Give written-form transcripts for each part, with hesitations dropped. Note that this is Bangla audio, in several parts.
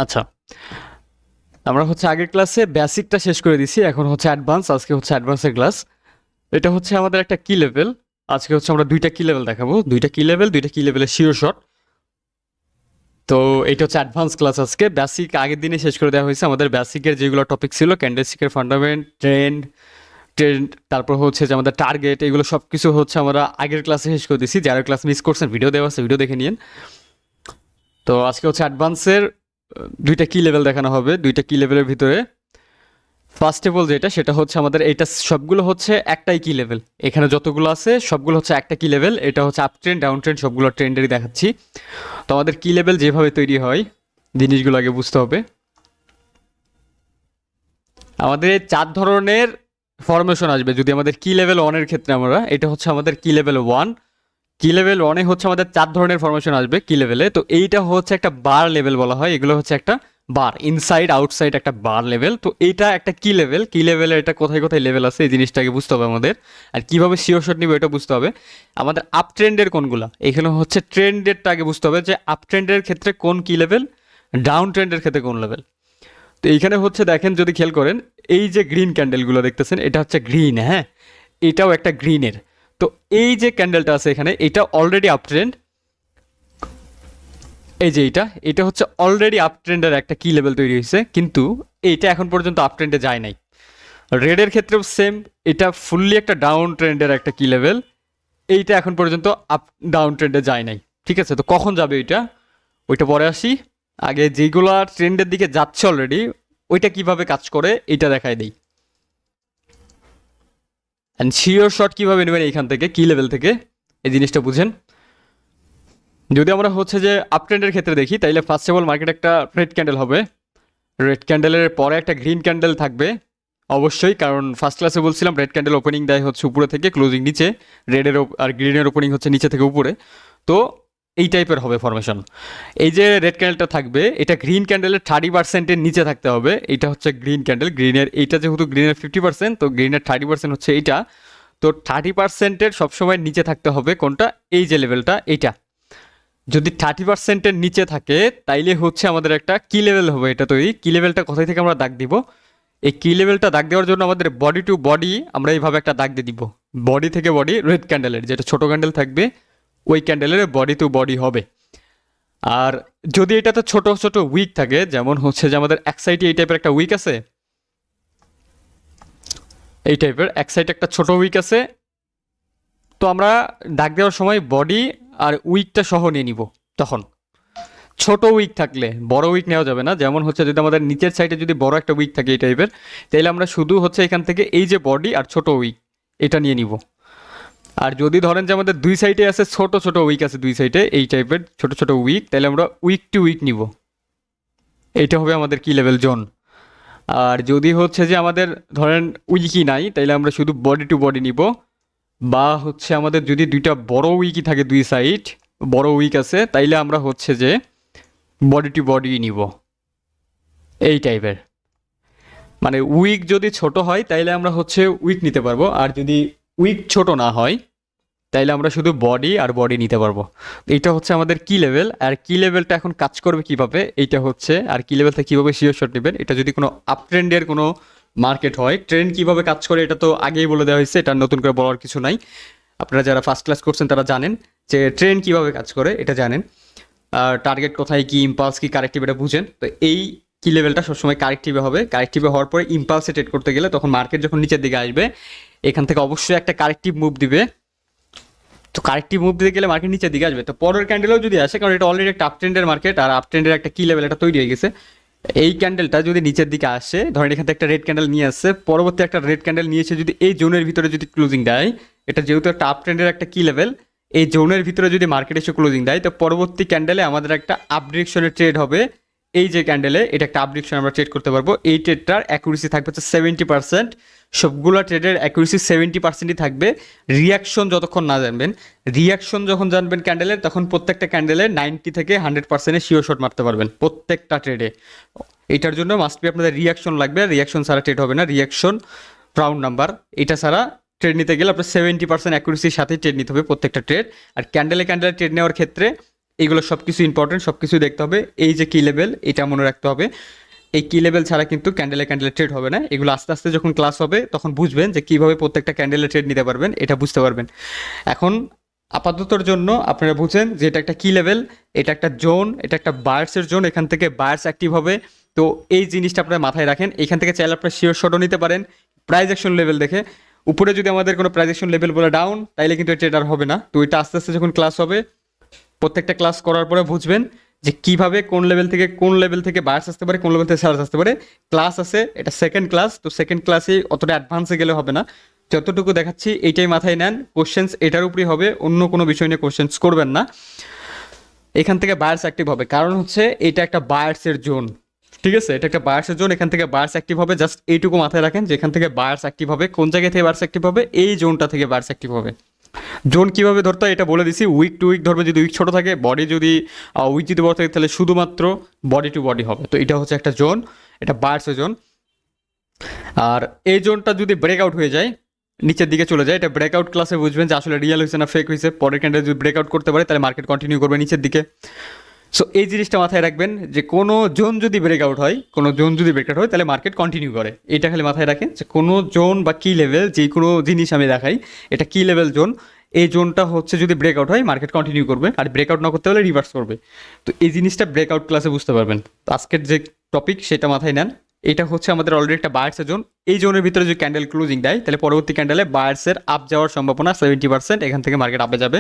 আচ্ছা, আমরা হচ্ছে আগের ক্লাসে বেসিকটা শেষ করে দিছি, এখন হচ্ছে অ্যাডভান্স। আজকে হচ্ছে অ্যাডভান্সের ক্লাস। এটা হচ্ছে আমাদের একটা কি লেভেল। আজকে হচ্ছে আমরা দুইটা কি লেভেল দেখাবো, দুইটা কি লেভেলের শিওর শট। তো এটা হচ্ছে অ্যাডভান্স ক্লাস। আজকে বেসিক আগের দিনে শেষ করে দেওয়া হয়েছে। আমাদের বেসিকের যেগুলো টপিক ছিল, ক্যান্ডেলস্টিকের ফান্ডামেন্ট, ট্রেন্ড, তারপর হচ্ছে যে আমাদের টার্গেট, এগুলো সব কিছু হচ্ছে আমরা আগের ক্লাসে শেষ করে দিছি। যারা ক্লাস মিস করছেন ভিডিও দেওয়া আছে, ভিডিও দেখে নিন। তো আজকে হচ্ছে অ্যাডভান্সের দুইটা কি লেভেল দেখানো হবে। দুইটা কি লেভেলের ভিতরে ফার্স্ট অফ অল যেটা, সেটা হচ্ছে আমাদের এইটা সবগুলো হচ্ছে একটাই কি লেভেল। এখানে যতগুলো আছে সবগুলো হচ্ছে একটা কি লেভেল। এটা হচ্ছে আপ ট্রেন্ড, ডাউন ট্রেন্ড, সবগুলো ট্রেন্ডেরই দেখাচ্ছি। তো আমাদের কি লেভেল যেভাবে তৈরি হয় জিনিসগুলো আগে বুঝতে হবে। আমাদের চার ধরনের ফরমেশন আসবে যদি আমাদের কি লেভেল ওয়ানের ক্ষেত্রে। আমরা এটা হচ্ছে আমাদের কি লেভেল ওয়ান। কি লেভেল ওয়ানে হচ্ছে আমাদের চার ধরনের ফরমেশন আসবে কি লেভেলে। তো এইটা হচ্ছে একটা বার লেভেল বলা হয়। এগুলো হচ্ছে একটা বার, ইনসাইড আউটসাইড একটা বার লেভেল। তো এইটা একটা কি লেভেল। কি লেভেলে এটা কোথায় কোথায় লেভেল আছে এই জিনিসটাকে বুঝতে হবে আমাদের। আর কিভাবে শিওর শট নিবে এটা বুঝতে হবে। আমাদের আপ ট্রেন্ডের কোনগুলা, এখানে হচ্ছে ট্রেন্ডেরটা আগে বুঝতে হবে যে আপ ট্রেন্ডের ক্ষেত্রে কোন কি লেভেল, ডাউন ট্রেন্ডের ক্ষেত্রে কোন লেভেল। তো এইখানে হচ্ছে দেখেন, যদি খেয়াল করেন, এই যে গ্রিন ক্যান্ডেলগুলো দেখতেছেন, এটা হচ্ছে গ্রিন। হ্যাঁ, এটাও একটা গ্রিনের। তো এই যে ক্যান্ডেলটা আছে এখানে, এটা অলরেডি আপ ট্রেন্ড। এই যে এটা হচ্ছে অলরেডি আপ ট্রেন্ডের একটা কি লেভেল তৈরি হয়েছে, কিন্তু এইটা এখন পর্যন্ত আপ ট্রেন্ডে যায় নাই। রেডের ক্ষেত্রেও সেম, এটা ফুললি একটা ডাউন ট্রেন্ডের একটা কি লেভেল। এইটা এখন পর্যন্ত আপ ডাউন ট্রেন্ডে যায় নাই। ঠিক আছে, তো কখন যাবে ওইটা পরে আসি। আগে যেগুলো ট্রেন্ডের দিকে যাচ্ছে অলরেডি, ওইটা কিভাবে কাজ করে এটা দেখাই দেই। অ্যান্ড শিওর শট কীভাবে নেবেন এইখান থেকে, কি লেভেল থেকে, এই জিনিসটা বুঝেন। যদি আমরা হচ্ছে যে আপ ট্রেন্ডের ক্ষেত্রে দেখি, তাইলে ফার্স্ট অফ অল মার্কেট একটা রেড ক্যান্ডেল হবে। রেড ক্যান্ডেলের পরে একটা গ্রিন ক্যান্ডেল থাকবে অবশ্যই, কারণ ফার্স্ট ক্লাসে বলছিলাম রেড ক্যান্ডেল ওপেনিং দেয় হচ্ছে উপরে থেকে, ক্লোজিং নিচে। রেডের আর গ্রিনের ওপেনিং হচ্ছে নিচে থেকে উপরে। তো এই টাইপের হবে ফরমেশন। এই যে রেড ক্যান্ডেলটা থাকবে, এটা গ্রিন ক্যান্ডেলের 30%-এর নিচে থাকতে হবে। এটা হচ্ছে গ্রিন ক্যান্ডেল, গ্রিনের এইটা যেহেতু গ্রিনের 50%, তো গ্রিনের 30% হচ্ছে এইটা। তো 30%-এর সবসময় নিচে থাকতে হবে কোনটা, এই যে লেভেলটা, এইটা। যদি 30%-এর নিচে থাকে তাইলে হচ্ছে আমাদের একটা কি লেভেল হবে এটা তৈরি। কি লেভেলটা কোথায় থেকে আমরা দাগ দিব, এই কি লেভেলটা দাগ দেওয়ার জন্য আমাদের বডি টু বডি আমরা এইভাবে একটা দাগ দিয়ে দিব। বডি থেকে বডি, রেড ক্যান্ডেলের যেটা ছোট ক্যান্ডেল থাকবে ওই ক্যান্ডেলের বডি টু বডি হবে। আর যদি এটাতে ছোট ছোট উইক থাকে, যেমন হচ্ছে যে আমাদের এক সাইডে এই টাইপের একটা উইক আছে, এই টাইপের এক সাইডে একটা ছোট উইক আছে, তো আমরা দাগ দেওয়ার সময় বডি আর উইকটা সহ নিয়ে নিব। তখন ছোট উইক থাকলে, বড় উইক নেওয়া যাবে না। যেমন হচ্ছে যদি আমাদের নিচের সাইডে যদি বড় একটা উইক থাকে এই টাইপের, তাহলে আমরা শুধু হচ্ছে এখান থেকে এই যে বডি আর ছোট উইক এটা নিয়ে নিব। আর যদি ধরেন যে আমাদের দুই সাইডে আছে ছোট ছোট উইক আছে, দুই সাইডে এই টাইপের ছোট ছোট উইক, তাহলে আমরা উইক টু উইক নিব। এইটা হবে আমাদের কি লেভেল জোন। আর যদি হচ্ছে যে আমাদের ধরেন উইকই নাই, তাইলে আমরা শুধু বডি টু বডি নিব। বা হচ্ছে আমাদের যদি দুইটা বড় উইকই থাকে, দুই সাইড বড় উইক আছে, তাইলে আমরা হচ্ছে যে বডি টু বডি নিব এই টাইপের। মানে উইক যদি ছোট হয় তাইলে আমরা হচ্ছে উইক নিতে পারবো, আর যদি উইক ছোট না হয় তাইলে আমরা শুধু বডি আর বডি নিতে পারবো। এইটা হচ্ছে আমাদের কি লেভেল। আর কি লেভেলটা এখন কাজ করবে কিভাবে, এইটা হচ্ছে আর কি লেভেল থেকে কীভাবে শিওর শট নেবেন। এটা যদি কোনো আপ ট্রেন্ডের কোনো মার্কেট হয়, ট্রেন্ড কীভাবে কাজ করে এটা তো আগেই বলে দেওয়া হয়েছে, এটা নতুন করে বলার কিছু নাই। আপনারা যারা ফার্স্ট ক্লাস করছেন তারা জানেন যে ট্রেন্ড কীভাবে কাজ করে, এটা জানেন। আর টার্গেট কোথায়, কি ইম্পালস, কি কারেক্টিভ, এটা বুঝেন। তো এই কি লেভেলটা সবসময় কারেক্টিভে হবে। কারেক্টিভে হওয়ার পরে ইম্পালসে ট্রেড করতে গেলে তখন মার্কেট যখন নিচের দিকে আসবে, এখান থেকে অবশ্যই একটা কারেক্টিভ মুভ দিবে। তো কারেক্টিভ মুভ দিতে গেলে মার্কেট নিচের দিকে আসবে। তো পরের ক্যান্ডেলও যদি আসে, কারণ এটা অলরেডি একটা আপ ট্রেন্ডের মার্কেট, আর আপ ট্রেন্ডের একটা কি লেভেল এটা তৈরি হয়ে গেছে। এই ক্যান্ডেলটা যদি নিচের দিকে আসে, ধরেন এখান থেকে একটা রেড ক্যান্ডেল নিয়ে আসছে, পরবর্তী একটা রেড ক্যান্ডেল নিয়ে এসে যদি এই জোনের ভিতরে যদি ক্লোজিং দেয়, এটা যেহেতু একটা আপ ট্রেন্ডের একটা কি লেভেল, এই জোনের ভিতরে যদি মার্কেট এসে ক্লোজিং দেয়, তো পরবর্তী ক্যান্ডেলে আমাদের একটা আপ ডিরেকশনের ট্রেড হবে। এই যে ক্যান্ডেলে এটা একটা আপ ডিরেকশন আমরা ট্রেড করতে পারবো। এই ট্রেডটার অ্যাকুরেসি থাকবে হচ্ছে 70%। সবগুলো ট্রেডের অ্যাকুরেসি 70%ই থাকবে। রিয়াকশন যতক্ষণ না জানবেন, রিয়াকশন যখন জানবেন ক্যান্ডেলের, তখন প্রত্যেকটা ক্যান্ডেলে 90 থেকে 100%-এর শিওর শট মারতে পারবেন প্রত্যেকটা ট্রেডে। এটার জন্য মাস্ট বি আপনাদের রিয়াকশন লাগবে। রিয়াকশন ছাড়া ট্রেড হবে না। রিয়াকশন রাউন্ড নাম্বার এটা ছাড়া ট্রেড নিতে গেলে আপনার 70% অ্যাকুরেসির সাথেই ট্রেড নিতে হবে প্রত্যেকটা ট্রেড। আর ক্যান্ডেলে ক্যান্ডেলে ট্রেড নেওয়ার ক্ষেত্রে এইগুলো সব কিছু ইম্পর্টেন্ট, সব কিছু দেখতে হবে। এই যে কি লেভেল, এটা মনে রাখতে হবে। এই কি লেভেল ছাড়া কিন্তু ক্যান্ডেলে ক্যান্ডেলে ট্রেড হবে না। এগুলো আস্তে আস্তে যখন ক্লাস হবে তখন বুঝবেন যে কীভাবে প্রত্যেকটা ক্যান্ডেলে ট্রেড নিতে পারবেন, এটা বুঝতে পারবেন। এখন আপাততর জন্য আপনারা বুঝেন যে এটা একটা কি লেভেল, এটা একটা জোন, এটা একটা বায়ার্সের জোন, এখান থেকে বায়ার্স অ্যাক্টিভ হবে। তো এই জিনিসটা আপনারা মাথায় রাখেন। এখান থেকে চাইলে আপনারা শিওর শটও নিতে পারেন প্রাইস অ্যাকশন লেভেল দেখে। উপরে যদি আমাদের কোনো প্রাইস অ্যাকশন লেভেল বলে ডাউন, তাইলে কিন্তু ট্রেড আর হবে না। তো এটা আস্তে আস্তে যখন ক্লাস হবে, প্রত্যেকটা ক্লাস করার পরে বুঝবেন যে কীভাবে কোন লেভেল থেকে বায়ার্স আসতে পারে, কোন লেভেল থেকে সেলার্স আসতে পারে। ক্লাস আছে, এটা সেকেন্ড ক্লাস, তো সেকেন্ড ক্লাসে অতটা অ্যাডভান্সে গেলে হবে না। যতটুকু দেখাচ্ছি এইটাই মাথায় নেন, কোশ্চেন্স এটার উপরই হবে, অন্য কোনো বিষয় নিয়ে কোশ্চেন্স করবেন না। এখান থেকে বায়ার্স অ্যাক্টিভ হবে, কারণ হচ্ছে এটা একটা বায়ার্সের জোন, ঠিক আছে? এটা একটা বায়ার্সের জোন, এখান থেকে বায়ার্স অ্যাক্টিভ হবে। জাস্ট এইটুকু মাথায় রাখেন যে এখান থেকে বায়ার্স অ্যাক্টিভ হবে। কোন জায়গা থেকে বায়ার্স অ্যাক্টিভ হবে? এই জোনটা থেকে বায়ার্স অ্যাক্টিভ হবে। জোন কীভাবে ধরতে হয় এটা বলে দিছি। উইক টু উইক ধরবে, যদি উইক ছোটো থাকে, বডি যদি উইক যদি বড় থাকে তাহলে শুধুমাত্র বডি টু বডি হবে। তো এটা হচ্ছে একটা জোন, এটা বায়ার্সের জোন। আর এই জোনটা যদি ব্রেকআউট হয়ে যায়, নিচের দিকে চলে যায়, এটা ব্রেকআউট ক্লাসে বুঝবেন যে আসলে রিয়েল হয়েছে না ফেক হয়েছে। পরের ক্যান্ডেল যদি ব্রেকআউট করতে পারে তাহলে মার্কেট কন্টিনিউ করবে নিচের দিকে। সো এই জিনিসটা মাথায় রাখবেন যে কোনো জোন যদি ব্রেকআউট হয়, তাহলে মার্কেট কন্টিনিউ করে। এটা খালি মাথায় রাখেন যে কোনো জোন বা কি লেভেল, যে কোনো জিনিস আমি দেখাই, এটা কি লেভেল জোন, এই জোনটা হচ্ছে যদি ব্রেকআউট হয় মার্কেট কন্টিনিউ করবে, আর ব্রেকআউট না করতে হলে রিভার্স করবে। তো এই জিনিসটা ব্রেকআউট ক্লাসে বুঝতে পারবেন। তো আজকের যে টপিক সেটা মাথায় নেন। এটা হচ্ছে আমাদের অলরেডি একটা বায়ার্সের জোন। এই জোনের ভিতরে যদি ক্যান্ডেল ক্লোজিং দেয় তাহলে পরবর্তী ক্যান্ডেলে বায়ার্সের আপ যাওয়ার সম্ভাবনা 70%, এখান থেকে মার্কেট আপে যাবে।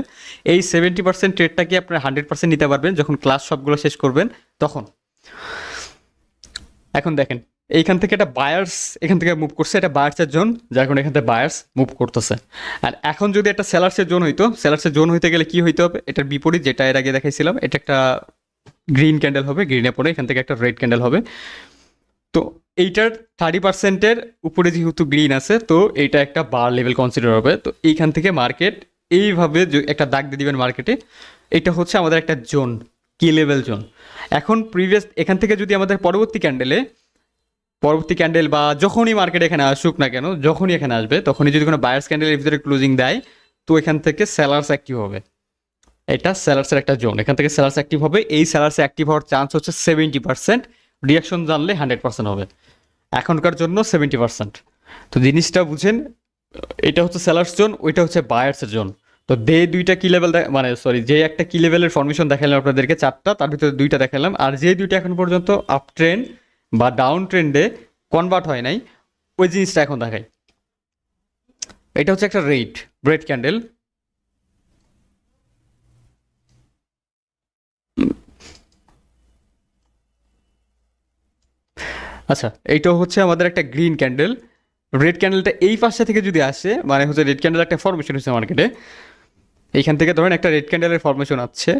এই 70% ট্রেডটা কি আপনারা 100% নিতে পারবেন যখন ক্লাস সবগুলো শেষ করবেন তখন। এখন দেখেন এইখান থেকে একটা বায়ার্স এখান থেকে মুভ করছে, এটা বায়ার্সের জোন, যার কারণে এখান থেকে বায়ার্স মুভ করতেছে। আর এখন যদি একটা সেলার্সের জোন হইতো, সেলার্সের জোন হইতে গেলে কি হইতে হবে? এটার বিপরীত, যেটা এর আগে দেখাইছিলাম, এটা একটা গ্রিন ক্যান্ডেল হবে, গ্রিনে পরে এখান থেকে একটা রেড ক্যান্ডেল হবে। তো এইটার 30%-এর উপরে যেহেতু গ্রিন আছে, তো এইটা একটা বার লেভেল কনসিডার হবে। তো এইখান থেকে মার্কেট এইভাবে একটা দাগ দিয়ে দিবেন মার্কেটে। এটা হচ্ছে আমাদের একটা জোন, কি লেভেল জোন। এখন প্রিভিয়াস এখান থেকে যদি আমাদের পরবর্তী ক্যান্ডেল বা যখনই মার্কেট এখানে আসুক না কেন, যখনই এখানে আসবে তখনই যদি কোনো বায়ার্স ক্যান্ডেলের ভিতরে ক্লোজিং দেয়, তো এখান থেকে সেলার্স অ্যাক্টিভ হবে। এটা সেলার্সের একটা জোন, এখান থেকে সেলার্স অ্যাক্টিভ হবে। এই সেলার্স অ্যাক্টিভ হওয়ার চান্স হচ্ছে 70%, রিয়াকশন জানলে 100% হবে। এখনকার জন্য 70%। তো জিনিসটা বুঝেন, এটা হচ্ছে সেলার্স জোন, ওইটা হচ্ছে বায়ার্সের জোন। তো দুইটা কি লেভেল, যে একটা কি লেভেলের ফরমেশন দেখালাম আপনাদেরকে 4টা, তার ভিতরে 2টা দেখালাম। আর যে 2টা এখন পর্যন্ত আপ ট্রেন্ড বা ডাউন ট্রেন্ডে কনভার্ট হয় নাই, ওই জিনিসটা এখন দেখাই। এটা হচ্ছে একটা রেড ক্যান্ডেল। আচ্ছা, এইটা হচ্ছে আমাদের একটা গ্রিন ক্যান্ডেল। রেড ক্যান্ডেলটা এই পাশে থেকে যদি আসে, মানে হচ্ছে রেড ক্যান্ডেল একটা ফরমেশন হচ্ছে মার্কেটে। এইখান থেকে ধরেন একটা রেড ক্যান্ডেলের ফরমেশন আছে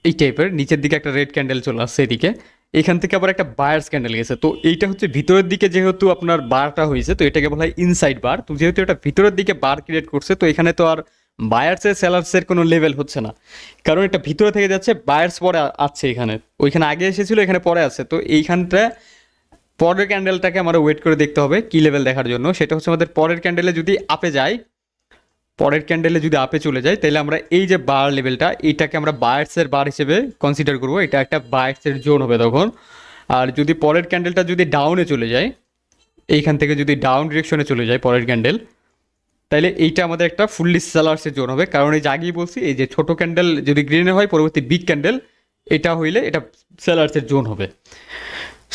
এই টাইপের, নিচের দিকে একটা রেড ক্যান্ডেল চলে আসছে এদিকে, এখান থেকে আবার একটা বায়ার্স ক্যান্ডেল গেছে। তো এইটা হচ্ছে ভিতরের দিকে যেহেতু আপনার বারটা হয়েছে, তো এটাকে বলা হয় ইনসাইড বার। তো যেহেতু এটা ভিতরের দিকে বার ক্রিয়েট করছে, তো এখানে তো আর বায়ার্সের সেলার্সের কোনো লেভেল হচ্ছে না, কারণ এটা ভিতরে থেকে যাচ্ছে, বায়ার্স পরে আছে এখানে, ওইখানে আগে এসেছিল, এখানে পরে আছে। তো এইখানটা পরের ক্যান্ডেলটাকে আমরা ওয়েট করে দেখতে হবে কি লেভেল দেখার জন্য। সেটা হচ্ছে আমাদের পরের ক্যান্ডেলে যদি আপে চলে যায়, তাহলে আমরা এই যে বার লেভেলটা, এইটাকে আমরা বায়ার্সের বার হিসেবে কনসিডার করবো। এটা একটা বায়ার্সের জোন হবে তখন। আর যদি পরের ক্যান্ডেলটা যদি ডাউনে চলে যায়, এইখান থেকে যদি ডাউন ডিরেকশনে চলে যায় পরের ক্যান্ডেল, তাহলে এইটা আমাদের একটা ফুললি সেলার্সের জোন হবে। কারণ এই যে আগেই বলছি, এই যে ছোটো ক্যান্ডেল যদি গ্রিনে হয়, পরবর্তী বিগ ক্যান্ডেল এটা হইলে এটা সেলার্সের জোন হবে।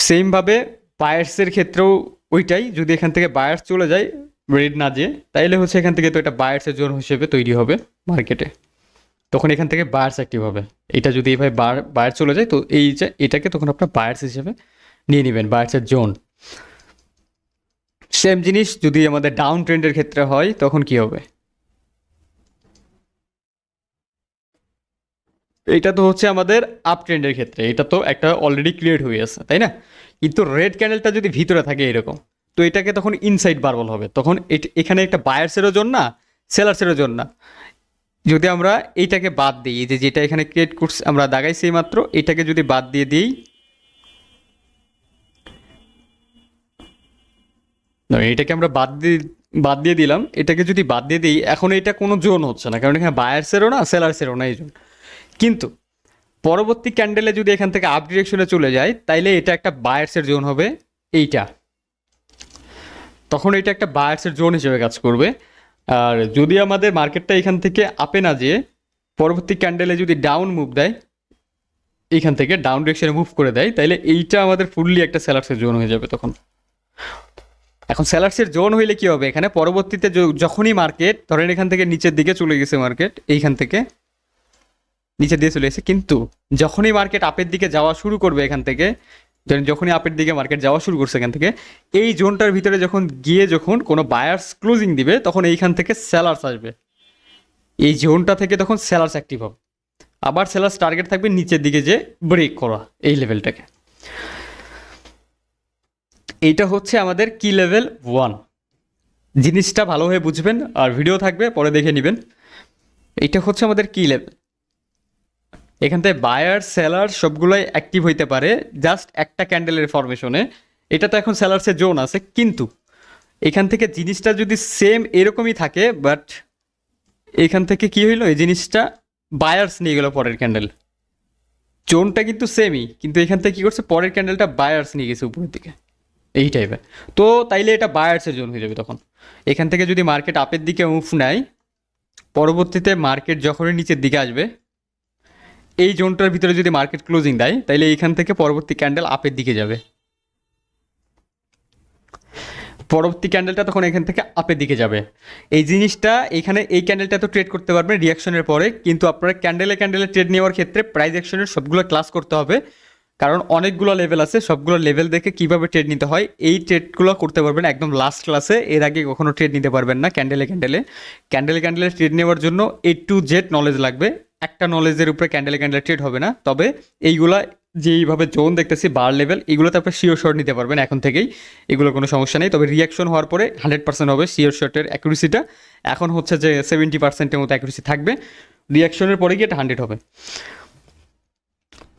সেমভাবে বায়ার্সের ক্ষেত্রেও ওইটাই, যদি এখান থেকে বায়ার্স চলে যায় রেড না যে, তাইলে হচ্ছে এখান থেকে তো এটা বায়ার্সের জোন হিসেবে তৈরি হবে মার্কেটে, তখন এখান থেকে বায়ার্স অ্যাক্টিভ হবে। এটা যদি এভাবে বায়ার চলে যায়, তো এই যে এটাকে তখন আপনার বায়ার্স হিসেবে নিয়ে নেবেন, বায়ার্সের জোন। সেম জিনিস যদি আমাদের ডাউন ট্রেন্ডের ক্ষেত্রে হয়, তখন কি হবে? এটা তো হচ্ছে আমাদের আপ ট্রেন্ডের ক্ষেত্রে, এটা তো একটা অলরেডি ক্রিয়েট হয়ে আছে, তাই না? কিন্তু রেড ক্যান্ডেলটা যদি ভিতরে থাকে এরকম, তো এটাকে তখন ইনসাইড বার বলা হবে। তখন এখানে একটা বায়ার্সেরও জন্য না, সেলার্সেরও জন্য না। যদি আমরা এইটাকে বাদ দিই, যে যেটা এখানে ক্রিয়েট করছে আমরা দাগাইছি মাত্র, এটাকে যদি বাদ দিয়ে দিই, এটাকে আমরা বাদ দিয়ে দিলাম, এটাকে যদি বাদ দিয়ে দিই, এখন এটা কোনো জোন হচ্ছে না, কারণ এখানে বায়ার্সেরও না সেলার্সেরও না এই জোন। কিন্তু পরবর্তী ক্যান্ডেলে যদি এখান থেকে আপ ডিরেকশনে চলে যায় তাইলে এটা একটা বায়ার্সের জোন হবে এইটা, তখন এটা একটা বায়ার্সের জোন হিসেবে কাজ করবে। আর যদি আমাদের মার্কেটটা এখান থেকে আপে না যেয়ে পরবর্তী ক্যান্ডেলে যদি ডাউন মুভ দেয়, এইখান থেকে ডাউন ডিরেকশনে মুভ করে দেয়, তাইলে এইটা আমাদের ফুললি একটা সেলার্সের জোন হয়ে যাবে তখন। এখন সেলার্সের জোন হইলে কি হবে, এখানে পরবর্তীতে যখনই মার্কেট ধরেন এখান থেকে নিচের দিকে চলে গেছে, মার্কেট এইখান থেকে নিচের দিকে চলে গেছে, কিন্তু যখনই মার্কেট আপের দিকে যাওয়া শুরু করবে এখান থেকে, যখনই আপের দিকে মার্কেট যাওয়া শুরু করছে এখান থেকে, এই জোনটার ভিতরে যখন গিয়ে যখন কোনো বায়ার্স ক্লোজিং দিবে তখন এইখান থেকে সেলার্স আসবে, এই জোনটা থেকে তখন সেলার্স অ্যাক্টিভ হবে। আবার সেলার্স টার্গেট থাকবে নিচের দিকে যে ব্রেক করা এই লেভেলটাকে। এইটা হচ্ছে আমাদের কি লেভেল 1। জিনিসটা ভালোভাবে বুঝবেন আর ভিডিও থাকবে পরে দেখে নেবেন। এইটা হচ্ছে আমাদের কি লেভেল। এখান থেকে বায়ার সেলার সবগুলোই অ্যাক্টিভ হইতে পারে জাস্ট একটা ক্যান্ডেলের ফরমেশনে। এটা তো এখন সেলার্সের জোন আছে, কিন্তু এখান থেকে জিনিসটা যদি সেম এরকমই থাকে, বাট এখান থেকে কি হইলো, এই জিনিসটা বায়ার্স নিয়ে গেল পরের ক্যান্ডেল, জোনটা কিন্তু সেমই, কিন্তু এখান থেকে কি করছে পরের ক্যান্ডেলটা বায়ার্স নিয়ে গেছে উপরের দিকে এই টাইপের। তো তাইলে এটা বায়ার্সের জোন হয়ে যাবে তখন। এখান থেকে যদি মার্কেট আপের দিকে মুভ নেয়, পরবর্তীতে মার্কেট যখনই নিচের দিকে আসবে এই জোনটার ভিতরে যদি মার্কেট ক্লোজিং দেয়, তাইলে এইখান থেকে পরবর্তী ক্যান্ডেল আপের দিকে যাবে, পরবর্তী ক্যান্ডেলটা তখন এখান থেকে আপের দিকে যাবে। এই জিনিসটা এখানে এই ক্যান্ডেলটা তো ট্রেড করতে পারবেন রিয়াকশনের পরে, কিন্তু আপনারা ক্যান্ডেলে ক্যান্ডেলে ট্রেড নেওয়ার ক্ষেত্রে প্রাইস অ্যাকশনের সবগুলো ক্লাস করতে হবে, কারণ অনেকগুলো লেভেল আছে, সবগুলো লেভেল দেখে কীভাবে ট্রেড নিতে হয় এই ট্রেডগুলো করতে পারবেন একদম লাস্ট ক্লাসে। এর আগে কখনো ট্রেড নিতে পারবেন না ক্যান্ডেলে ক্যান্ডেলে। ক্যান্ডেলে ক্যান্ডেলে ট্রেড নেওয়ার জন্য A to Z নলেজ লাগবে, একটা নলেজের উপরে ক্যান্ডেলে ক্যান্ডেলে ট্রেড হবে না। তবে এইগুলা যেইভাবে জোন দেখতেছি বার লেভেল, এগুলোতে আপনি শিওর শট নিতে পারবেন এখন থেকেই, এগুলো কোনো সমস্যা নেই। তবে রিয়াকশন হওয়ার পরে 100% হবে শিওর শটের অ্যাকুরেসিটা। এখন হচ্ছে যে 70%-এর মতো অ্যাকুরেসি থাকবে, রিয়াকশনের পরে গিয়ে এটা 100 হবে।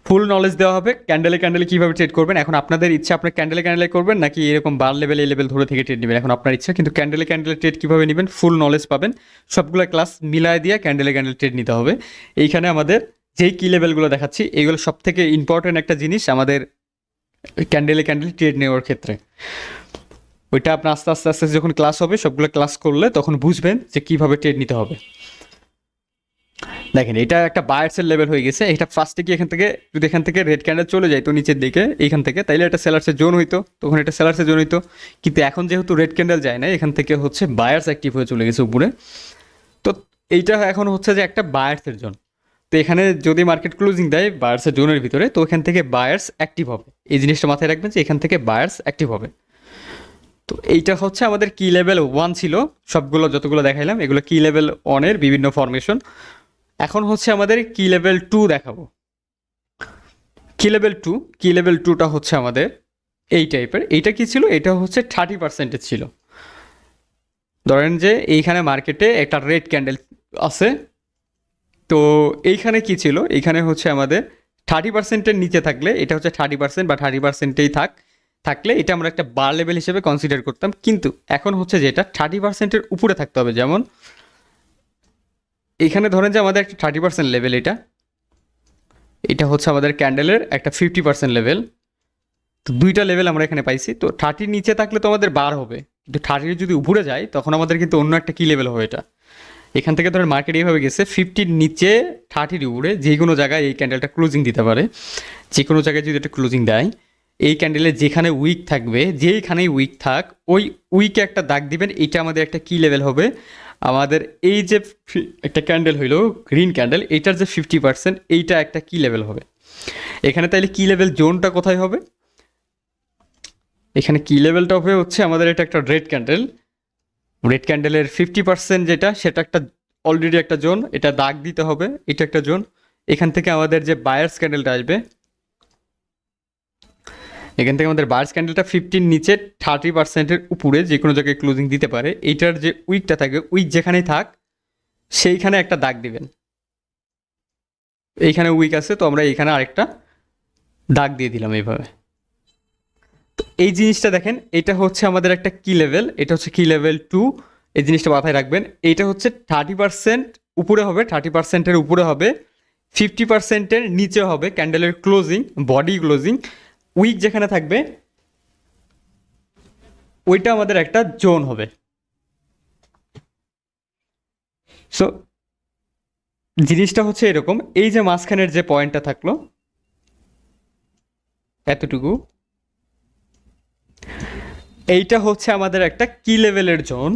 ফুল নলেজ দেওয়া হবে ক্যান্ডেলে ক্যান্ডেলে কীভাবে ট্রেড করবেন। এখন আপনাদের ইচ্ছা আপনার ক্যান্ডেলে ক্যান্ডেলে করবেন নাকি এরকম বার লেভেল এই লেভেল ধরে থেকে ট্রেড নেবেন, এখন আপনার ইচ্ছা। কিন্তু ক্যান্ডেলে ক্যান্ডেলে ট্রেড কীভাবে নেবেন ফুল নলেজ পাবেন, সবগুলো ক্লাস মিলায় দিয়ে ক্যান্ডেলে ক্যান্ডেলে ট্রেড নিতে হবে। এইখানে আমাদের যেই কি লেভেলগুলো দেখাচ্ছি এগুলো সব থেকে ইম্পর্টেন্ট একটা জিনিস আমাদের ক্যান্ডেলে ক্যান্ডেলে ট্রেড নেওয়ার ক্ষেত্রে। ওইটা আপনার আস্তে আস্তে আস্তে যখন ক্লাস হবে সবগুলো ক্লাস করলে তখন বুঝবেন যে কীভাবে ট্রেড নিতে হবে। দেখেন এটা একটা বায়ার্সের লেভেল হয়ে গেছে। এটা ফার্স্টে কি এখান থেকে যদি এখান থেকে রেড ক্যান্ডেল চলে যায় তো নিচের দিকে এইখান থেকে, তাইলে এটা সেলার্সের জোন হইতো, তখন এটা সেলার্সের জোন হইতো। কিন্তু এখন যেহেতু রেড ক্যান্ডেল যায় না, এখান থেকে হচ্ছে বায়ার্স অ্যাক্টিভ হয়ে চলে গেছে উপরে, তো এইটা এখন হচ্ছে যে একটা বায়ার্সের জোন। তো এখানে যদি মার্কেট ক্লোজিং দেয় বায়ার্সের জোনের ভিতরে, তো এখান থেকে বায়ার্স অ্যাক্টিভ হবে। এই জিনিসটা মাথায় রাখবেন যে এখান থেকে বায়ার্স অ্যাক্টিভ হবে। তো এইটা হচ্ছে আমাদের কি লেভেল 1 ছিল, সবগুলো যতগুলো দেখাইলাম এগুলো কি লেভেল 1-এর বিভিন্ন ফরমেশন। এখন হচ্ছে আমাদের কি লেভেল 2 দেখাবো। কি লেভেল 2টা হচ্ছে আমাদের এই টাইপের। এইটা কি ছিল, এটা হচ্ছে 30% ছিল। ধরেন যে এইখানে মার্কেটে একটা রেড ক্যান্ডেল আছে, তো এইখানে কি ছিল, এইখানে হচ্ছে আমাদের 30%-এর নিচে থাকলে এটা হচ্ছে 30% বা 30%-এই থাকলে এটা আমরা একটা বার লেভেল হিসেবে কনসিডার করতাম। কিন্তু এখন হচ্ছে যে এটা 30%-এর উপরে থাকতে হবে। যেমন এখানে ধরেন যে আমাদের একটা 30% লেভেল, এটা হচ্ছে আমাদের ক্যান্ডেলের একটা 50% লেভেল। তো দুইটা লেভেল আমরা এখানে পাইছি। তো 30 নিচে থাকলে তো আমাদের বার হবে, কিন্তু 30 যদি উপরে যায় তখন আমাদের কিন্তু অন্য একটা কি লেভেল হবে এটা। এখান থেকে ধরেন মার্কেট এইভাবে গেছে 50-র নিচে 30-র উপরে যে কোনো জায়গায় এই ক্যান্ডেলটা ক্লোজিং দিতে পারে। যে কোনো জায়গায় যদি এটা ক্লোজিং দেয়, এই ক্যান্ডেলে যেখানে উইক থাকবে, যেইখানেই উইক থাক ওই উইকে একটা দাগ দিবেন, এইটা আমাদের একটা কি লেভেল হবে। আমাদের এই যে একটা ক্যান্ডেল হইলো গ্রিন ক্যান্ডেল, এইটার যে 50% এইটা একটা কি লেভেল হবে। এখানে তাইলে কি লেভেল জোনটা কোথায় হবে, এখানে কি লেভেলটা হবে হচ্ছে আমাদের এটা একটা রেড ক্যান্ডেলের 50% যেটা, সেটা একটা অলরেডি একটা জোন, এটা দাগ দিতে হবে, এটা একটা জোন। এখান থেকে আমাদের যে বায়ার্স ক্যান্ডেলটা আসবে, এখান থেকে আমাদের বায়ার্স ক্যান্ডেলটা 50-র নিচে 30%-এর উপরে যে কোনো জায়গায় ক্লোজিং দিতে পারে। এইটার যে উইকটা থাকবে, উইক যেখানেই থাক সেইখানে একটা দাগ দিবেন। এইখানে উইক আছে তো আমরা এইখানে আরেকটা দাগ দিয়ে দিলাম এইভাবে। তো এই জিনিসটা দেখেন, এটা হচ্ছে আমাদের একটা কি লেভেল, এটা হচ্ছে কি লেভেল 2। এই জিনিসটা মাথায় রাখবেন, এইটা হচ্ছে 30% উপরে হবে, 30%-এর উপরে হবে 50%-এর নিচে হবে ক্যান্ডেলের ক্লোজিং, বডি ক্লোজিং। উইক যেখানে থাকবে ওইটা আমাদের একটা জোন হবে। সো জিনিসটা হচ্ছে এরকম, এই যে মাঝখানের যে পয়েন্টটা থাকলো এতটুকু, এইটা হচ্ছে আমাদের একটা কি লেভেলের জোন।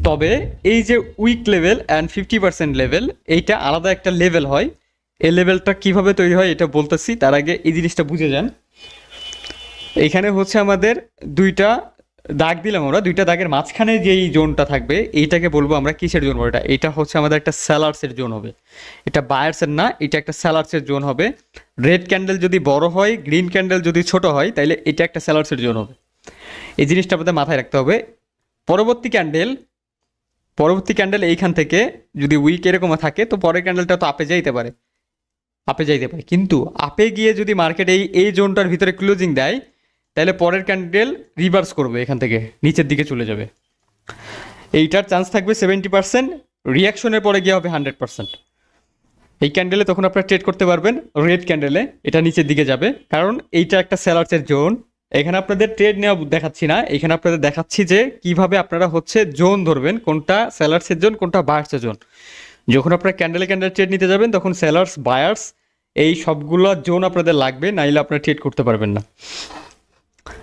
তবে এই যে উইক লেভেল অ্যান্ড 50% লেভেল, এইটা আলাদা একটা লেভেল হয়। এই লেভেলটা কিভাবে তৈরি হয় এটা বলতেছি, তার আগে এই জিনিসটা বুঝে যান। এইখানে হচ্ছে আমাদের দুইটা দাগ দিলাম আমরা, দুইটা দাগের মাঝখানে যেই জোনটা থাকবে এইটাকে বলবো আমরা কিসের জোন বলবো, এটা হচ্ছে আমাদের একটা সেলার্সের জোন হবে। এটা বায়ার্সের না, এটা একটা সেলার্সের জোন হবে। রেড ক্যান্ডেল যদি বড় হয়, গ্রিন ক্যান্ডেল যদি ছোট হয়, তাইলে এটা একটা সেলার্সের জোন হবে। এই জিনিসটা আমাদের মাথায় রাখতে হবে। পরবর্তী ক্যান্ডেল এইখান থেকে যদি উইক এরকম থাকে, তো পরের ক্যান্ডেলটা তো আপে যাইতে পারে, কিন্তু আপে গিয়ে যদি মার্কেট এই জোনটার ভিতরে ক্লোজিং দেয়, তাহলে পরের ক্যান্ডেল রিভার্স করবে, এখান থেকে নিচের দিকে চলে যাবে। এইটার চান্স থাকবে 70%, রিয়াকশনের পরে গিয়ে হবে 100%। এই ক্যান্ডেলে তখন আপনারা ট্রেড করতে পারবেন। রেড ক্যান্ডেলে এটা নিচের দিকে যাবে, কারণ এইটা একটা সেলার্সের জোন। এখানে আপনাদের ট্রেড নেওয়া দেখাচ্ছি না, এখানে আপনাদের দেখাচ্ছি যে কিভাবে আপনারা হচ্ছে জোন ধরবেন, কোনটা সেলার্সের জোন কোনটা বায়ার্সের জোন। যখন আপনারা ক্যান্ডেলে ট্রেড নিতে যাবেন, তখন সেলার্স বায়ার্স এই সবগুলো জোন আপনাদের লাগবে, নাইলে আপনারা ট্রেড করতে পারবেন না।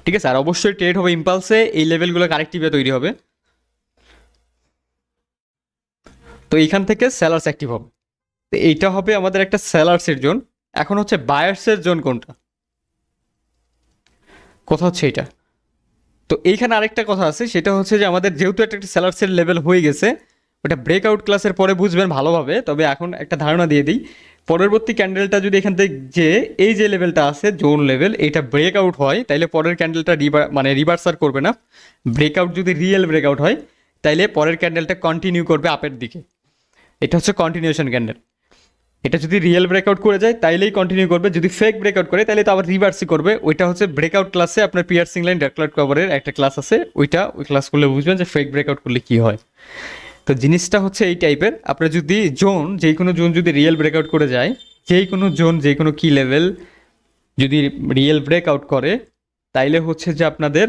ঠিক আছে, আর অবশ্যই ট্রেড হবে ইম্পালসে, এই লেভেলগুলো কারেক্টিভে তৈরি হবে। তো এইখান থেকে সেলার্স অ্যাক্টিভ হবে, তো এইটা হবে আমাদের একটা সেলার্সের জোন। এখন হচ্ছে বায়ার্সের জোন কোনটা, কথা হচ্ছে এটা। তো এইখানে আরেকটা কথা আছে, সেটা হচ্ছে যে আমাদের যেহেতু একটা সেলার্সের লেভেল হয়ে গেছে, ওটা ব্রেকআউট ক্লাসের পরে বুঝবেন ভালোভাবে, তবে এখন একটা ধারণা দিয়ে দিই। পরবর্তী ক্যান্ডেলটা যদি এখান থেকে যে এই যে লেভেলটা আছে জোন লেভেল, এটা ব্রেকআউট হয়, তাইলে পরের ক্যান্ডেলটা রিভার্সার করবে না। ব্রেকআউট যদি রিয়েল ব্রেকআউট হয়, তাইলে পরের ক্যান্ডেলটা কন্টিনিউ করবে আপের দিকে। এটা হচ্ছে কন্টিনিউশন ক্যান্ডেল। এটা যদি রিয়েল ব্রেকআউট করে যায় তাইলেই কন্টিনিউ করবে, যদি ফেক ব্রেকআউট করে তাহলে তো আবার রিভার্সই করবে। ওইটা হচ্ছে ব্রেকআউট ক্লাসে আপনার পিয়ার্সিং লাইন ডেটলাইট কভারের একটা ক্লাস আছে, ওই ক্লাস করলে বুঝবেন যে ফেক ব্রেকআউট করলে কী হয়। তো জিনিসটা হচ্ছে এই টাইপের, আপনার যদি যেই কোনো জোন যদি রিয়েল ব্রেকআউট করে যায়, যেই কোনো জোন যেই কোনো কি লেভেল যদি রিয়েল ব্রেকআউট করে, তাইলে হচ্ছে যে আপনাদের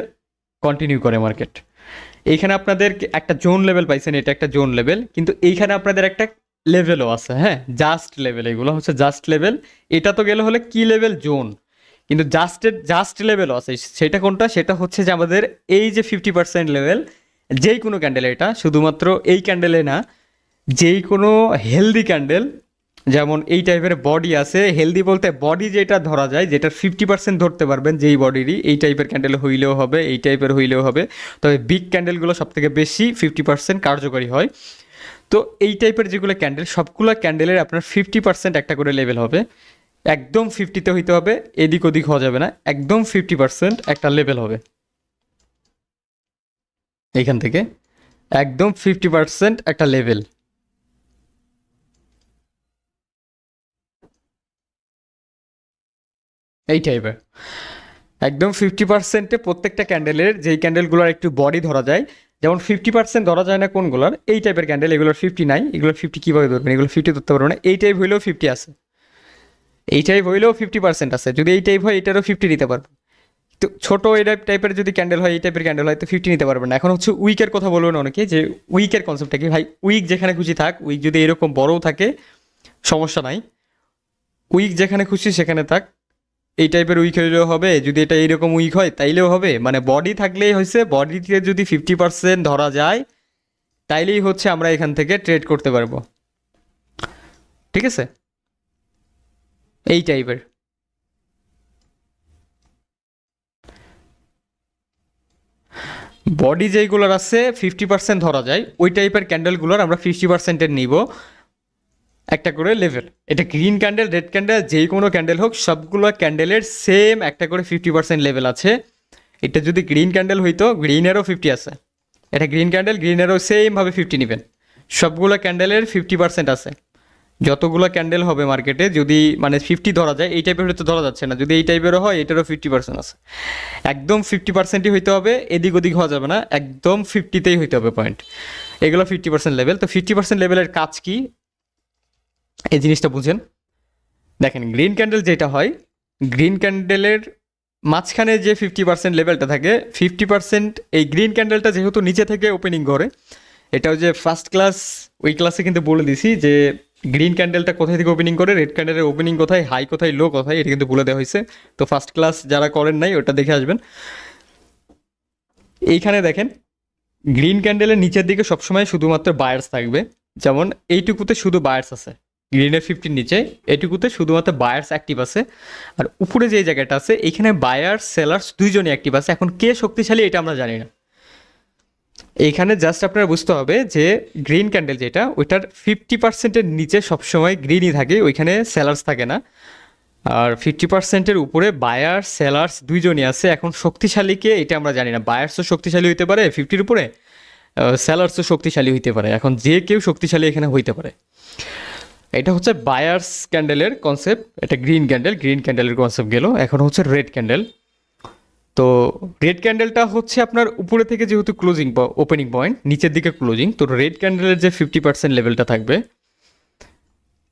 কন্টিনিউ করে মার্কেট। এইখানে আপনাদের একটা জোন লেভেল পাইছেন, এটা একটা জোন লেভেল, কিন্তু এইখানে আপনাদের একটা লেভেলও আছে, হ্যাঁ, জাস্ট লেভেল। এগুলো হচ্ছে জাস্ট লেভেল। এটা তো গেলে হলে কি লেভেল জোন, কিন্তু জাস্ট লেভেলও আছে। সেটা কোনটা, সেটা হচ্ছে যে আমাদের এই যে 50% লেভেল, যেই কোনো ক্যান্ডেলে, এটা শুধুমাত্র এই ক্যান্ডেলে না, যেই কোনো হেলদি ক্যান্ডেল, যেমন এই টাইপের বডি আছে, হেলদি বলতে বডি যেটা ধরা যায়, যেটা 50% ধরতে পারবেন যেই বডিরই, এই টাইপের ক্যান্ডেল হইলেও হবে, এই টাইপের হইলেও হবে। তবে বিগ ক্যান্ডেলগুলো সব থেকে বেশি 50% কার্যকরী হয়। তো এই টাইপের যেগুলো ক্যান্ডেল, সবগুলো ক্যান্ডেলের আপনার 50% একটা করে লেভেল হবে। একদম 50-তে হইতে হবে, এদিক ওদিক হওয়া যাবে না, একদম 50% একটা লেভেল হবে। এইখান থেকে একদম 50% একটা লেভেল। এই টাইপের একদম 50%-এ প্রত্যেকটা ক্যান্ডেলের, যেই ক্যান্ডেলগুলোর একটু বডি ধরা যায়, যেমন 50% ধরা যায় না কোনগুলোর, এই টাইপের ক্যান্ডেল, এগুলোর 50 নাই, এগুলোর 50 কীভাবে ধরবেন, এগুলো 50 ধরতে পারবো না। এই টাইপ হইলেও 50 আছে, এই টাইপ হইলেও 50% আছে। যদি এই টাইপ হয়, এটারও 50 নিতে পারবো। তো ছোটো এই টাইপের যদি ক্যান্ডেল হয়, এই টাইপের ক্যান্ডেল হয়, তো 50 নিতে পারবেন না। এখন হচ্ছে উইকের কথা বলবেন অনেকে, যে উইকের কনসেপ্টটা কি ভাই? উইক যেখানে খুশি থাক, উইক যদি এরকম বড়ও থাকে সমস্যা নাই, উইক যেখানে খুশি সেখানে থাক, এই টাইপের উইক হইলেও হবে। যদি এটা এইরকম উইক হয় তাইলেও হবে, মানে বডি থাকলেই হয়েছে। বডিতে যদি 50% ধরা যায়, তাইলেই হচ্ছে আমরা এখান থেকে ট্রেড করতে পারবো। ঠিক আছে, এই টাইপের। বডি যেইগুলোর আছে 50% ধরা যায়, ওই টাইপের ক্যান্ডেলগুলোর আমরা 50%-এর নিব একটা করে লেভেল। এটা গ্রিন ক্যান্ডেল, রেড ক্যান্ডেল, যেই কোনো ক্যান্ডেল হোক, সবগুলো ক্যান্ডেলের সেম একটা করে 50% লেভেল আছে। এটা যদি গ্রিন ক্যান্ডেল হইতো, গ্রিনেরও 50 আছে। এটা গ্রিন ক্যান্ডেল, গ্রিনেরও সেমভাবে 50 নেবেন। সবগুলো ক্যান্ডেলের 50% আছে। যতগুলো ক্যান্ডেল হবে মার্কেটে, যদি 50 ধরা যায়, এই টাইপের হয়তো ধরা যাচ্ছে না, যদি এই টাইপেরও হয়, এটারও 50% আছে। একদম 50%ই হইতে হবে, এদিক ওদিক হওয়া যাবে না, একদম 50-তেই হইতে হবে পয়েন্ট। এগুলো 50% লেভেল। তো 50% লেভেলের কাজ কি, এই জিনিসটা বুঝেন। দেখেন গ্রিন ক্যান্ডেল যেটা হয়, গ্রিন ক্যান্ডেলের মাঝখানে যে 50% লেভেলটা থাকে, 50% এই গ্রিন ক্যান্ডেলটা যেহেতু নিচে থেকে ওপেনিং করে, এটাও যে ফার্স্ট ক্লাস ওই ক্লাসে কিন্তু বলে দিছি যে গ্রিন ক্যান্ডেলটা কোথায় থেকে ওপেনিং করে, রেড ক্যান্ডেলের ওপেনিং কোথায়, হাই কোথায়, লো কোথায়, এটা কিন্তু বলে দেওয়া হয়েছে। তো ফার্স্ট ক্লাস যারা করেন নাই ওটা দেখে আসবেন। এইখানে দেখেন গ্রিন ক্যান্ডেলের নিচের দিকে সবসময় শুধুমাত্র বায়ার্স থাকবে, যেমন এইটুকুতে শুধু বায়ার্স আছে, গ্রিনের 50 নিচে এইটুকুতে শুধুমাত্র বায়ার্স অ্যাক্টিভ আছে। আর উপরে যে জায়গাটা আছে এখানে বায়ার্স সেলার্স দুইজনই অ্যাক্টিভ আছে। এখন কে শক্তিশালী এটা আমরা জানি না। এইখানে জাস্ট আপনারা বুঝতে হবে যে গ্রিন ক্যান্ডেল যেটা, ওইটার 50%-এর নিচে সবসময় গ্রিনই থাকে, ওইখানে সেলার্স থাকে না। আর 50%-এর উপরে বায়ার্স সেলার্স দুইজনই আছে। এখন শক্তিশালীকে এটা আমরা জানি না, বায়ার্সও শক্তিশালী হইতে পারে 50-র উপরে, সেলার্সও শক্তিশালী হইতে পারে। এখন যে কেউ শক্তিশালী এখানে হইতে পারে। এটা হচ্ছে বায়ার্স ক্যান্ডেলের কনসেপ্ট, এটা গ্রিন ক্যান্ডেল, গ্রিন ক্যান্ডেলের কনসেপ্ট গেল। এখন হচ্ছে রেড ক্যান্ডেল। তো রেড ক্যান্ডেলটা হচ্ছে আপনার উপরে থেকে যেহেতু ক্লোজিং বা ওপেনিং পয়েন্ট, নিচের দিকে ক্লোজিং, তো রেড ক্যান্ডেলের যে 50% লেভেলটা থাকবে,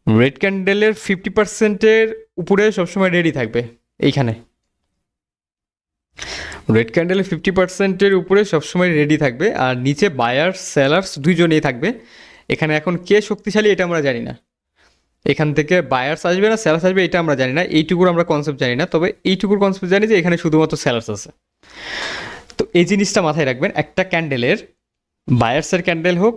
রেড ক্যান্ডেলের 50%-এর উপরে সবসময় রেডি থাকবে এইখানে। রেড ক্যান্ডেলের 50%-এর উপরে সবসময় রেডি থাকবে, আর নিচে বায়ার্স সেলার্স দুইজনেই থাকবে এখানে। এখন কে শক্তিশালী এটা আমরা জানি না, এখান থেকে বায়ার্স আসবে না সেলার্স আসবে এটা আমরা জানি না, এইটুকুর আমরা কনসেপ্ট জানি না। তবে এইটুকুর কনসেপ্ট জানি যে এখানে শুধুমাত্র সেলার্স আছে। তো এই জিনিসটা মাথায় রাখবেন, একটা ক্যান্ডেলের বায়ার্সের ক্যান্ডেল হোক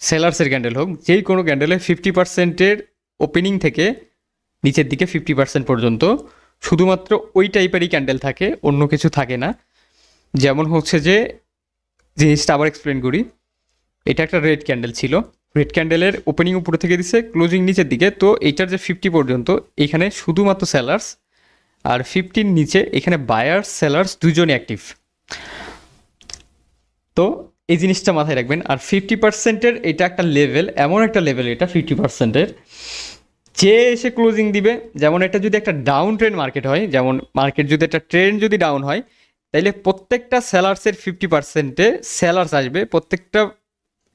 সেলার্সের ক্যান্ডেল হোক, যেই কোনো ক্যান্ডেলের 50%-এর ওপেনিং থেকে নিচের দিকে 50% পর্যন্ত শুধুমাত্র ওই টাইপেরই ক্যান্ডেল থাকে, অন্য কিছু থাকে না। যেমন হচ্ছে যে জিনিসটা আবার এক্সপ্লেন করি, এটা একটা রেড ক্যান্ডেল ছিল, রেড ক্যান্ডেলের ওপেনিং উপরে থেকে দিচ্ছে, ক্লোজিং নিচের দিকে। তো এইটার যে 50 পর্যন্ত এখানে শুধুমাত্র সেলার্স, আর 50-র নিচে এখানে বায়ার্স সেলার্স দুজনই অ্যাক্টিভ। তো এই জিনিসটা মাথায় রাখবেন। আর 50%-এর এটা একটা লেভেল, এমন একটা লেভেল এটা 50%-এর, যে এসে ক্লোজিং দিবে। যেমন এটা যদি একটা ডাউন ট্রেন্ড মার্কেট হয়, যেমন মার্কেট যদি একটা ট্রেন্ড যদি ডাউন হয়, তাইলে প্রত্যেকটা সেলার্সের 50%-এ সেলার্স আসবে, প্রত্যেকটা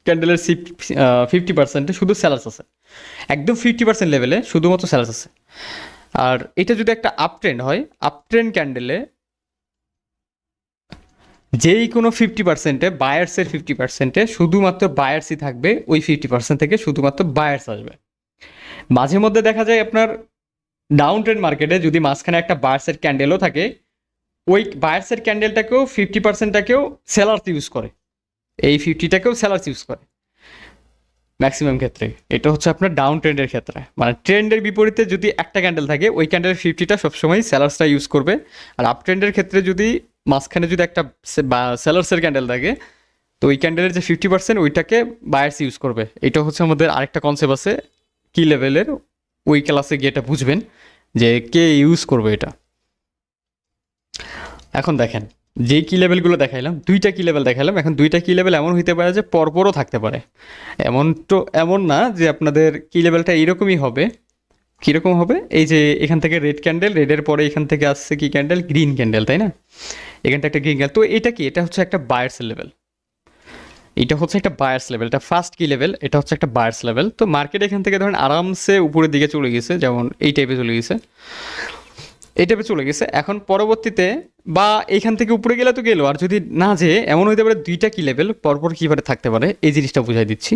ক্যান্ডেলের 50%-এ শুধু সেলার্স আছে, একদম 50% লেভেলে শুধুমাত্র সেলার্স আছে। আর এটা যদি একটা আপ ট্রেন্ড হয়, আপ ট্রেন্ড ক্যান্ডেলে যেই কোনো 50%-এ বায়ার্সের 50%-এ শুধুমাত্র বায়ার্সই থাকবে, ওই 50% থেকে শুধুমাত্র বায়ার্স আসবে। মাঝে মধ্যে দেখা যায় আপনার ডাউন ট্রেন্ড মার্কেটে যদি মাঝখানে একটা বায়ার্সের ক্যান্ডেলও থাকে, ওই বায়ার্সের ক্যান্ডেলটাকেও 50%-টাকেও সেলার্স ইউজ করে, এই 50টাকেও সেলার্স ইউজ করে ম্যাক্সিমাম ক্ষেত্রে। এটা হচ্ছে আপনার ডাউন ট্রেন্ডের ক্ষেত্রে, মানে ট্রেন্ডের বিপরীতে যদি একটা ক্যান্ডেল থাকে, ওই ক্যান্ডেলের 50টা সবসময় সেলার্সটা ইউজ করবে। আর আপ ট্রেন্ডের ক্ষেত্রে যদি মাঝখানে যদি একটা সেলার্সের ক্যান্ডেল থাকে, তো ওই ক্যান্ডেলের যে 50% ওইটাকে বায়ার্স ইউজ করবে। এটা হচ্ছে আমাদের আরেকটা কনসেপ্ট আছে কি লেভেলের, ওই ক্লাসে গিয়ে এটা বুঝবেন যে কে ইউজ করবে এটা। এখন দেখেন যে কি লেভেলগুলো দেখাইলাম, দুইটা কি লেভেল দেখাইলাম, এখন দুইটা কি লেভেল এমন হইতে পারে যে পরপরও থাকতে পারে। এমন না যে আপনাদের কি লেভেলটা এইরকমই হবে। কীরকম হবে, এই যে এখান থেকে রেড ক্যান্ডেল, রেডের পরে এখান থেকে আসছে কি ক্যান্ডেল, গ্রিন ক্যান্ডেল, তাই না? এখানটা একটা গ্রিন ক্যান্ডেল। তো এটা কি, এটা হচ্ছে একটা বায়ার্সের লেভেল, এটা হচ্ছে একটা বায়ার্স লেভেল, এটা ফার্স্ট কি লেভেল, এটা হচ্ছে একটা বায়ার্স লেভেল। তো মার্কেট এখান থেকে ধরেন আরামসে উপরের দিকে চলে গেছে, যেমন এই টাইপে চলে গেছে, এই টাইপে চলে গেছে। এখন পরবর্তীতে বা এইখান থেকে উপরে গেলে তো গেলো, আর যদি না যে এমন হইতে পারে দুইটা কি লেভেল পরপর কীভাবে থাকতে পারে, এই জিনিসটা বুঝাই দিচ্ছি।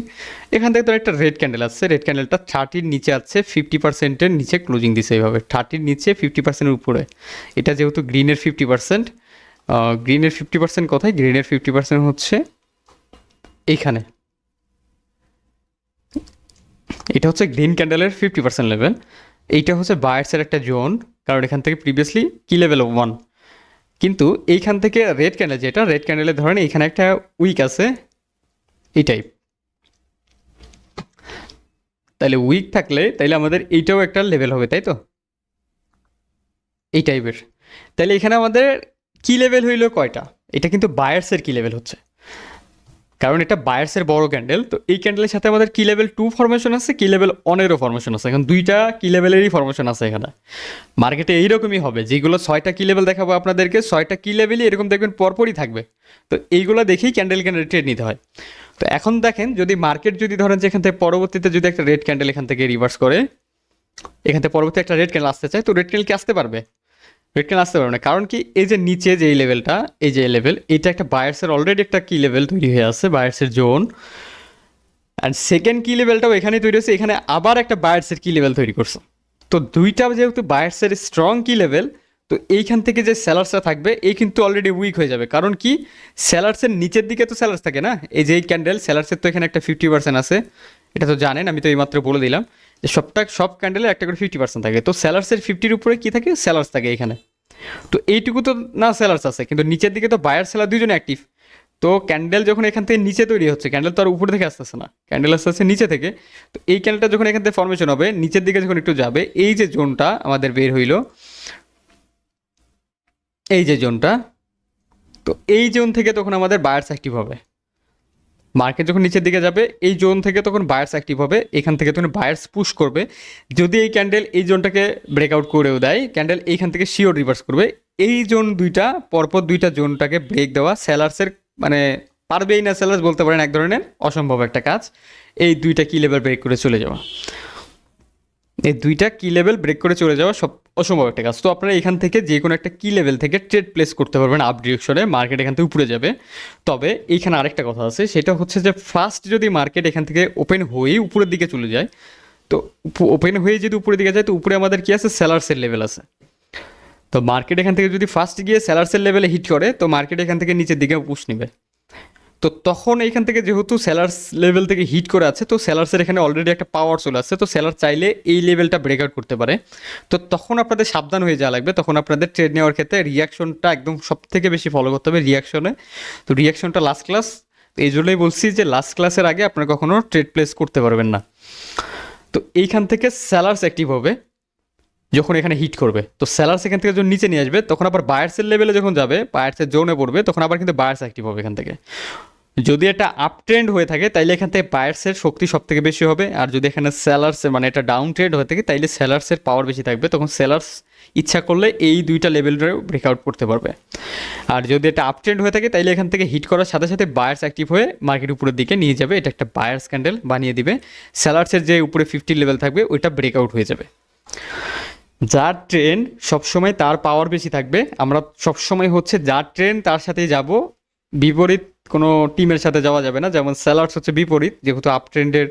এখান থেকে তো একটা রেড ক্যান্ডেল আসছে, রেড ক্যান্ডেলটা 30-র নিচে আছে, 50%-এর নিচে ক্লোজিং দিছে এইভাবে, 30-র নিচে 50%-এর উপরে। এটা যেহেতু গ্রিনের 50%, গ্রিনের 50% কোথায়, গ্রিনের 50% হচ্ছে এইখানে, এটা হচ্ছে গ্রিন ক্যান্ডেলের 50% লেভেল। এইটা হচ্ছে বায়ার্সের একটা জোন, কারণ এখান থেকে প্রিভিয়াসলি কি লেভেল 1, কিন্তু এইখান থেকে রেড ক্যান্ডেল যেটা, রেড ক্যান্ডেলের ধরেন এখানে একটা উইক আছে এই টাইপ, তাহলে উইক থাকলে তাইলে আমাদের এইটাও একটা লেভেল হবে, তাই তো, এই টাইপের। তাহলে এখানে আমাদের কি লেভেল হইলো কয়টা, এটা কিন্তু বায়ার্সের কি লেভেল হচ্ছে, কারণ এটা বায়ার্সের বড় ক্যান্ডেল। তো এই ক্যান্ডেলের সাথে আমাদের কি লেভেল 2 ফরমেশন আছে, কি লেভেল 1-এরও ফরমেশন আছে। এখন দুইটা কি লেভেলেরই ফরমেশন আছে এখানে। মার্কেটে এইরকমই হবে, যেগুলো 6টা কি লেভেল দেখাবো আপনাদেরকে, 6টা কি লেভেলই এরকম দেখবেন পরপরই থাকবে। তো এইগুলো দেখেই ক্যান্ডেল ট্রেড নিতে হয়। তো এখন দেখেন যদি মার্কেট যদি ধরেন যে এখান থেকে পরবর্তীতে যদি একটা রেড ক্যান্ডেল এখান থেকে রিভার্স করে, এখান থেকে পরবর্তী একটা রেড ক্যান্ডেল আসতে চায়, তো রেড ক্যান্ডেল কি আসতে পারবে? রেড ক্যান্ডেল আসতে পারবে না, কারণ কি এই যে নিচে যে এই লেভেলটা, এই যে লেভেল, এটা একটা বায়ার্সের অলরেডি একটা কি লেভেল তৈরি হয়ে আছে, বায়ার্সের জোন। অ্যান্ড সেকেন্ড কি লেভেলটাও এখানে তৈরি হচ্ছে, এখানে আবার একটা বায়ার্সের কি লেভেল তৈরি করছে। তো দুইটা যেহেতু বায়ার্সের স্ট্রং কি লেভেল, তো এইখান থেকে যে সেলার্সটা থাকবে এই কিন্তু অলরেডি উইক হয়ে যাবে, কারণ কি সেলার্সের নিচের দিকে তো সেলার্স থাকে না, এই যে এই ক্যান্ডেল সেলার্সের তো এখানে একটা 50% আছে, এটা তো জানেন, আমি তো এইমাত্র বলে দিলাম যে সব ক্যান্ডেলের একটা করে 50% থাকে, তো সেলার্সের 50-র উপরে কি থাকে, সেলার্স থাকে এখানে। তো এইটুকু তো না সেলার্স আছে, কিন্তু নিচের দিকে তো বায়ার সেলার দুজনে অ্যাক্টিভ। তো ক্যান্ডেল যখন এখান থেকে নিচে তৈরি হচ্ছে, ক্যান্ডেল তো আর উপর থেকে আসতেছে না, ক্যান্ডেল আসতে আসছে নিচে থেকে। তো এই ক্যান্ডেলটা যখন এখান থেকে ফর্মেশন হবে, নিচের দিকে যখন একটু যাবে, এই যে জোনটা আমাদের বের হইলো, এই যে জোনটা, তো এই জোন থেকে তখন আমাদের বায়ার্স অ্যাক্টিভ হবে। মার্কেট যখন নিচের দিকে যাবে এই জোন থেকে তখন বায়ার্স অ্যাক্টিভ হবে, এখান থেকে তখন বায়ার্স পুশ করবে। যদি এই ক্যান্ডেল এই জোনটাকে ব্রেকআউট করেও দেয়, ক্যান্ডেল এইখান থেকে শিওর রিভার্স করবে। এই জোন দুইটা পরপর দুইটা জোনটাকে ব্রেক দেওয়া সেলার্সের মানে পারবেই না, সেলার্স বলতে পারেন এক ধরনের অসম্ভব একটা কাজ, এই দুইটা কি লেভেল ব্রেক করে চলে যাওয়া, এই দুইটা কি লেভেল ব্রেক করে চলে যাওয়া সব অসম্ভব একটা কাজ। তো আপনারা এখান থেকে যে কোনো একটা কি লেভেল থেকে ট্রেড প্লেস করতে পারবেন আপ ডিরেকশনে, মার্কেট এখান থেকে উপরে যাবে। তবে এইখানে আরেকটা কথা আছে, সেটা হচ্ছে যে ফার্স্ট যদি মার্কেট এখান থেকে ওপেন হয়েই উপরের দিকে চলে যায়, তো ওপেন হয়ে যদি উপরের দিকে যায়, তো উপরে আমাদের কি আছে, সেলার্সের লেভেল আছে। তো মার্কেট এখান থেকে যদি ফার্স্ট গিয়ে সেলার্সের লেভেলে হিট করে, তো মার্কেট এখান থেকে নিচের দিকে পুশ নেবে। তো তখন এইখান থেকে যেহেতু সেলার্স লেভেল থেকে হিট করে আছে, তো সেলার্সের এখানে অলরেডি একটা পাওয়ার চলে আসছে, তো সেলার চাইলে এই লেভেলটা ব্রেকআউট করতে পারে। তো তখন আপনাদের সাবধান হয়ে যাওয়া লাগবে, তখন আপনাদের ট্রেড নেওয়ার ক্ষেত্রে রিয়াকশনটা একদম সব থেকে বেশি ফলো করতে হবে রিয়াকশনে। তো রিয়াকশনটা লাস্ট ক্লাস, এই জন্যই বলছি যে লাস্ট ক্লাসের আগে আপনারা কখনো ট্রেড প্লেস করতে পারবেন না। তো এইখান থেকে সেলার্স অ্যাক্টিভ হবে যখন এখানে হিট করবে, তো সেলার্স এখান থেকে যখন নিচে নিয়ে আসবে, তখন আবার বায়ার্সের লেভেলে যখন যাবে, বায়ার্সের জোনে পড়বে, তখন আবার কিন্তু বায়ার্স অ্যাক্টিভ হবে এখান থেকে। যদি এটা আপ ট্রেন্ড হয়ে থাকে তাইলে এখান থেকে বায়ার্সের শক্তি সব থেকে বেশি হবে, আর যদি এখানে সেলার্সের মানে এটা ডাউন ট্রেন্ড হয়ে থাকে তাইলে সেলার্সের পাওয়ার বেশি থাকবে, তখন সেলার্স ইচ্ছা করলে এই দুইটা লেভেলেও ব্রেকআউট করতে পারবে। আর যদি এটা আপ ট্রেন্ড হয়ে থাকে তাইলে এখান থেকে হিট করার সাথে সাথে বায়ার্স অ্যাক্টিভ হয়ে মার্কেট উপরের দিকে নিয়ে যাবে, এটা একটা বায়ার্স ক্যান্ডেল বানিয়ে দিবে, সেলার্সের যে উপরে 50 লেভেল থাকবে ওইটা ব্রেকআউট হয়ে যাবে। যার ট্রেন্ড সবসময় তার পাওয়ার বেশি থাকবে, আমরা সবসময় হচ্ছে যার ট্রেন্ড তার সাথেই যাব, বিপরীত কোনো টিমের সাথে যাওয়া যাবে না। যেমন সেলার্স হচ্ছে বিপরীত, যেহেতু আপ ট্রেন্ডের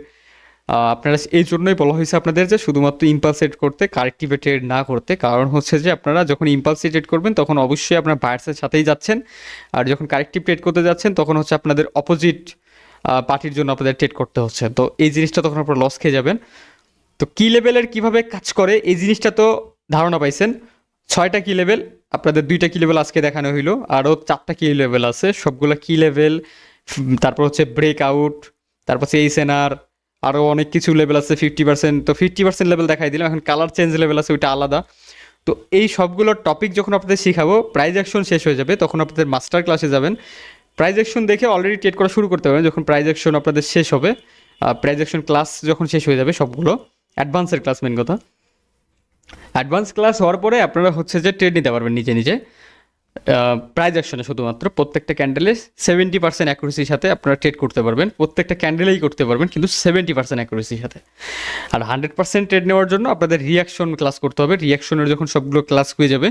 আপনারা এই জন্যই বলা হয়েছে আপনাদের যে শুধুমাত্র ইম্পালস ট্রেড করতে, কারেক্টিভে ট্রেড না করতে। কারণ হচ্ছে যে আপনারা যখন ইম্পালস ট্রেড করবেন তখন অবশ্যই আপনার বায়ার্সের সাথেই যাচ্ছেন, আর যখন কারেক্টিভ ট্রেড করতে যাচ্ছেন তখন হচ্ছে আপনাদের অপোজিট পার্টির জন্য আপনাদের ট্রেড করতে হচ্ছে, তো এই জিনিসটা তখন আপনারা লস খেয়ে যাবেন। তো কি লেভেলের কিভাবে কাজ করে এই জিনিসটা তো ধারণা পাইছেন। 6টা কি লেভেল, আপনাদের 2টা কি লেভেল আজকে দেখানো হইলো, আরও 4টা কি লেভেল আছে, সবগুলো কি লেভেল, তারপর হচ্ছে ব্রেক আউট, তারপর হচ্ছে এইচএনআর, আরও অনেক কিছু লেভেল আছে 50%, তো 50% লেভেল দেখাই দিলাম। এখন কালার চেঞ্জ লেভেল আছে, ওইটা আলাদা। তো এই সবগুলোর টপিক যখন আপনাদের শেখাবো, প্রাইজ অ্যাকশন শেষ হয়ে যাবে, তখন আপনাদের মাস্টার ক্লাসে যাবেন, প্রাইজ অ্যাকশন দেখে অলরেডি ট্রেড করা শুরু করতে পারবেন। যখন প্রাইজ অ্যাকশন আপনাদের শেষ হবে, প্রাইজ অ্যাকশন ক্লাস যখন শেষ হয়ে যাবে সবগুলো, অ্যাডভান্সের ক্লাস মেন কথা, অ্যাডভান্স ক্লাস হওয়ার পরে আপনারা হচ্ছে যে ট্রেড নিতে পারবেন নিজে নিজে প্রাইজ অ্যাকশনে। শুধুমাত্র প্রত্যেকটা ক্যান্ডেলে 70% অ্যাকুরেসির সাথে আপনারা ট্রেড করতে পারবেন, প্রত্যেকটা ক্যান্ডেলেই করতে পারবেন, কিন্তু 70% অ্যাকুরেসির সাথে। আর 100% ট্রেড নেওয়ার জন্য আপনাদের রিয়াকশন ক্লাস করতে হবে, রিয়াকশনের যখন সবগুলো ক্লাস হয়ে যাবে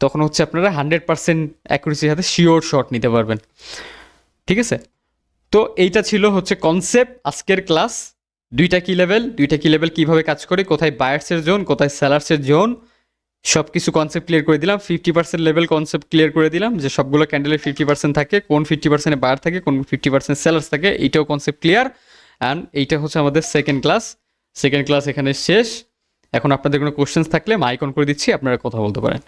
তখন হচ্ছে আপনারা 100% অ্যাকুরেসির সাথে শিওর শট নিতে পারবেন। ঠিক আছে, তো এইটা ছিল হচ্ছে কনসেপ্ট আজকের ক্লাস। 2টা কি লেভেল কীভাবে কাজ করে, কোথায় বায়ার্সের জোন, কোথায় সেলার্সের জোন, সব কিছু কনসেপ্ট ক্লিয়ার করে দিলাম। 50% লেভেল কনসেপ্ট ক্লিয়ার করে দিলাম, যে সবগুলো ক্যান্ডেলের 50% থাকে, কোন 50%-এ বায়ার থাকে, কোন 50% সেলার্স থাকে, এইটাও কনসেপ্ট ক্লিয়ার। অ্যান্ড এইটা হচ্ছে আমাদের সেকেন্ড ক্লাস এখানে শেষ। এখন আপনাদের কোনো কোশ্চেন্স থাকলে আমি আইকন করে দিচ্ছি, আপনারা কথা বলতে পারেন।